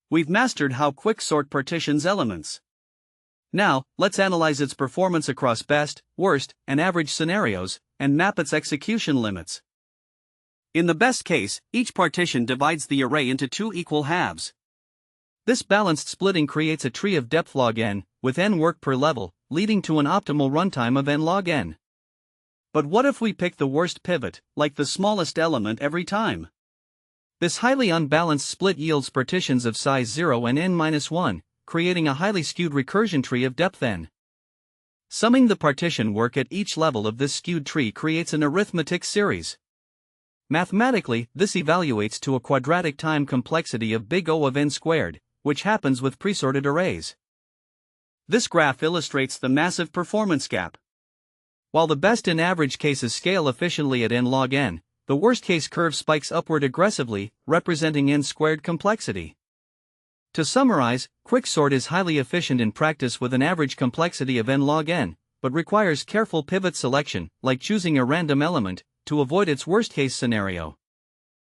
We've mastered how quicksort partitions elements. Now, let's analyze its performance across best, worst, and average scenarios, and map its execution limits. In the best case, each partition divides the array into two equal halves. This balanced splitting creates a tree of depth log n, with n work per level, leading to an optimal runtime of n log n. But what if we pick the worst pivot, like the smallest element every time? This highly unbalanced split yields partitions of size 0 and n-1, creating a highly skewed recursion tree of depth n. Summing the partition work at each level of this skewed tree creates an arithmetic series. Mathematically, this evaluates to a quadratic time complexity of big O of n squared, which happens with presorted arrays. This graph illustrates the massive performance gap. While the best and average cases scale efficiently at n log n, the worst case curve spikes upward aggressively, representing n squared complexity. To summarize, quicksort is highly efficient in practice with an average complexity of n log n, but requires careful pivot selection, like choosing a random element, to avoid its worst case scenario.